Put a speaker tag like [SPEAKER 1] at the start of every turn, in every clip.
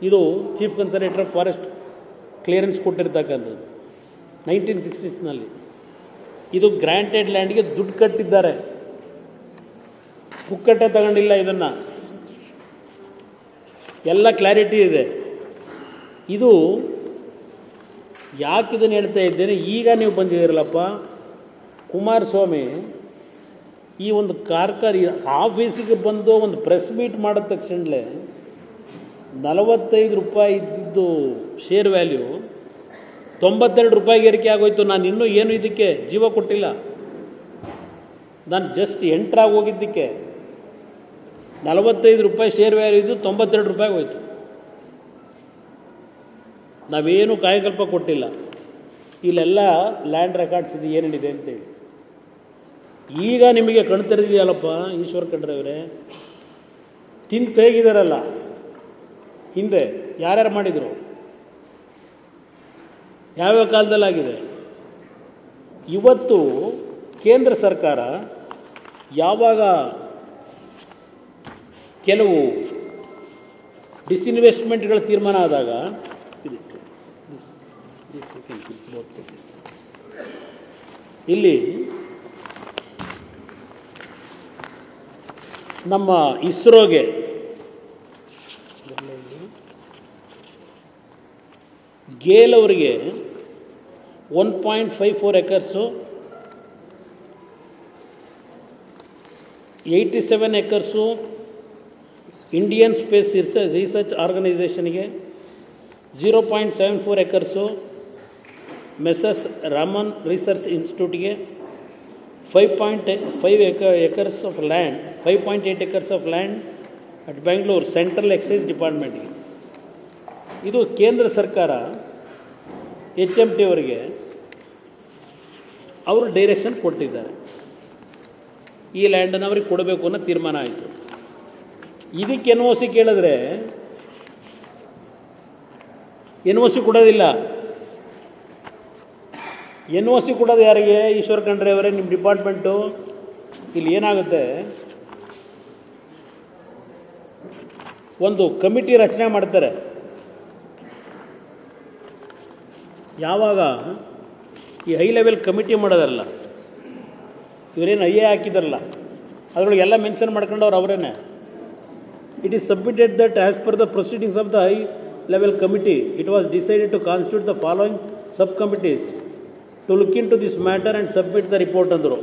[SPEAKER 1] ಇದು chief conservator of forest clearance ಕೊಟ್ಟಿರ್ತಕ್ಕಂಥದ್ದು 1960ನಲ್ಲಿ. ಇದು ಗ್ರಾಂಟೆಡ್ ಲ್ಯಾಂಡ್ಗೆ ದುಡ್ಡು ಕಟ್ಟಿದ್ದಾರೆ, ಪುಕ್ಕಟ್ಟೆ ತಗೊಂಡಿಲ್ಲ. ಇದನ್ನು ಎಲ್ಲ ಕ್ಲಾರಿಟಿ ಇದೆ. ಇದು ಯಾಕಿದನ್ನು ಹೇಳ್ತಾ ಇದ್ದೇನೆ, ಈಗ ನೀವು ಬಂದಿದ್ದೀರಲ್ಲಪ್ಪ ಕುಮಾರಸ್ವಾಮಿ ಈ ಒಂದು ಕಾರ್ಖಾನೆ ಆಫೀಸಿಗೆ ಬಂದು ಒಂದು ಪ್ರೆಸ್ ಮೀಟ್ ಮಾಡಿದ ತಕ್ಷಣಲೇ 45 ರೂಪಾಯಿ ಇದ್ದಿದ್ದು ಶೇರ್ ವ್ಯಾಲ್ಯೂ 92 ರೂಪಾಯಿಗೆ ಏರಿಕೆ ಆಗೋಯ್ತು. ನಾನು ಇನ್ನೂ ಏನು ಇದಕ್ಕೆ ಜೀವ ಕೊಟ್ಟಿಲ್ಲ, ನಾನು ಜಸ್ಟ್ ಎಂಟ್ರಾಗಿ ಹೋಗಿದ್ದಕ್ಕೆ 45 ರೂಪಾಯಿ ಶೇರ್ ವ್ಯಾಲ್ಯೂ ಇದ್ದು 92 ರೂಪಾಯಿಗೆ ಹೋಯ್ತು. ನಾವೇನು ಕಾಯಕಲ್ಪ ಕೊಟ್ಟಿಲ್ಲ. ಇಲ್ಲೆಲ್ಲ ಲ್ಯಾಂಡ್ ರೆಕಾರ್ಡ್ಸ್ ಇದು ಏನೇನಿದೆ ಅಂತೇಳಿ ಈಗ ನಿಮಗೆ ಕಣ್ ತೆರೆದಿದೆಯಲ್ಲಪ್ಪ ಈಶ್ವರ್ ಖಂಡ್ರೆ ಅವರೇ. ತೆಗಿದಾರಲ್ಲ, ಹಿಂದೆ ಯಾರ್ಯಾರು ಮಾಡಿದರು, ಯಾವ್ಯಾವ ಕಾಲದಲ್ಲಾಗಿದೆ. ಇವತ್ತು ಕೇಂದ್ರ ಸರ್ಕಾರ ಯಾವಾಗ ಕೆಲವು ಡಿಸ್ಇನ್ವೆಸ್ಟ್ಮೆಂಟ್ಗಳ ತೀರ್ಮಾನ ಆದಾಗ ಇಲ್ಲಿ ನಮ್ಮ ಇಸ್ರೋಗೆ ಗೇಲ್ ಅವರಿಗೆ 1.54 acres, 87 acres Indian space research ಆರ್ಗನೈಸೇಷನ್ಗೆ, 0.74 ಎಕರ್ಸು ಮೆಸಸ್ ರಾಮನ್ ರಿಸರ್ಚ್ ಇನ್ಸ್ಟಿಟ್ಯೂಟ್ಗೆ, 5.5 acres of land 5.8 acres of land at Bengaluru central excise ಡಿಪಾರ್ಟ್ಮೆಂಟ್ಗೆ. ಇದು ಕೇಂದ್ರ ಸರ್ಕಾರ HMT ಅವರಿಗೆ ಅವರು ಡೈರೆಕ್ಷನ್ ಕೊಟ್ಟಿದ್ದಾರೆ. ಈ ಲ್ಯಾಂಡನ್ನು ಅವ್ರಿಗೆ ಕೊಡಬೇಕು ಅನ್ನೋ ತೀರ್ಮಾನ ಆಯಿತು. ಇದಕ್ಕೆ NOC ಕೇಳಿದ್ರೆ NOC ಕೊಡೋದಿಲ್ಲ. NOC ಕೊಡೋದು ಯಾರಿಗೆ? ಈಶ್ವರ್ ಖಂಡ್ರೆ ಅವರೇ, ನಿಮ್ಮ ಡಿಪಾರ್ಟ್ಮೆಂಟು. ಇಲ್ಲಿ ಏನಾಗುತ್ತೆ, ಒಂದು ಕಮಿಟಿ ರಚನೆ ಮಾಡ್ತಾರೆ. ಯಾವಾಗ ಈ ಹೈ ಲೆವೆಲ್ ಕಮಿಟಿ ಮಾಡೋದಲ್ಲ, ಇವರೇನು ಐಎ ಹಾಕಿದಾರಲ್ಲ ಅದರೊಳಗೆ ಎಲ್ಲ ಮೆನ್ಷನ್ ಮಾಡ್ಕೊಂಡವ್ರು ಅವರೇನೆ. It is submitted that as per the proceedings of the high level committee it was decided to constitute the following sub committees to look into this matter and submit the report ಅಂದರು.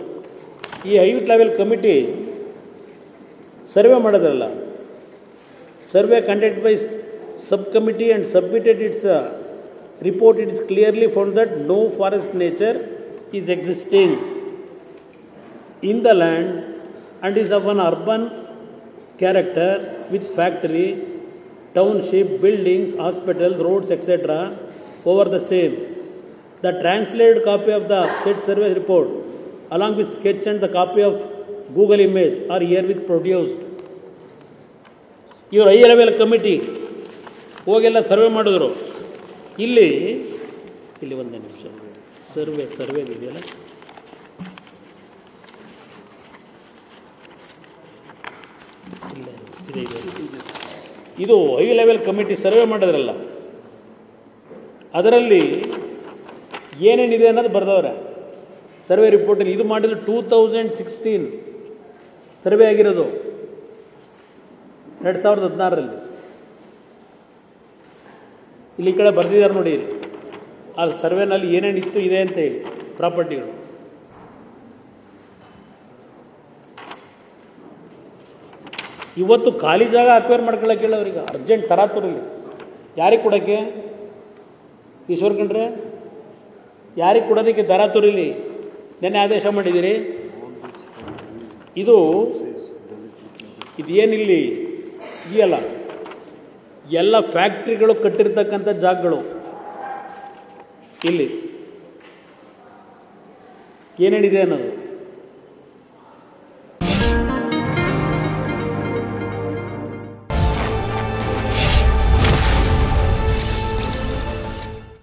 [SPEAKER 1] ಈ high level committee survey ಮಾಡೋದಲ್ಲ, survey conducted by sub committee and submitted its report. It is clearly found that no forest nature is existing in the land and is of an urban character with factory, township, buildings, hospitals, roads, etc. over the same. The translated copy of the said survey report along with sketch and the copy of Google image are herewith produced. Your high level committee ಹೋಗೆಲ್ಲ survey ಮಾಡಿದ್ರು. ಇಲ್ಲಿ ಒಂದೇ ನಿಮಿಷ, survey ಇದೆಯಲ್ಲ, ಇದು high level committee survey ಮಾಡಿದ್ರಲ್ಲ, ಅದರಲ್ಲಿ ಏನೇನಿದೆ ಅನ್ನೋದು ಬರೆದವ್ರೆ ಸರ್ವೆ ರಿಪೋರ್ಟಲ್ಲಿ. ಇದು ಮಾಡಿದ್ರು 2016 ಸರ್ವೆ ಆಗಿರೋದು, 2016ರಲ್ಲಿ. ಇಲ್ಲಿ ಈ ಕಡೆ ಬರೆದಿದ್ದಾರೆ ನೋಡಿ, ಆ ಸರ್ವೆನಲ್ಲಿ ಏನೇನಿತ್ತು ಇದೆ ಅಂತ ಹೇಳಿ ಪ್ರಾಪರ್ಟಿಗಳು. ಇವತ್ತು ಖಾಲಿ ಜಾಗ ಅಕ್ವೈರ್ ಮಾಡ್ಕೊಳ್ಳೋಕೆ ಹೇಳೋರಿಗೆ ಅರ್ಜೆಂಟ್ ತರಾತುರಲ್ಲಿ. ಯಾರಿಗೆ ಕೊಡೋಕ್ಕೆ? ಈಶ್ವರ್ ಖಂಡ್ರೆ ಯಾರಿಗೆ ಕೊಡೋದಕ್ಕೆ ತರಾತುರಿಲಿ ನೆನ್ನೆ ಆದೇಶ ಮಾಡಿದ್ದೀರಿ. ಇದೇನಿಲ್ಲಿ ಇದೆಯಲ್ಲ, ಎಲ್ಲ ಫ್ಯಾಕ್ಟ್ರಿಗಳು ಕಟ್ಟಿರ್ತಕ್ಕಂಥ ಜಾಗಗಳು. ಇಲ್ಲಿ ಏನೇನಿದೆ ಅನ್ನೋದು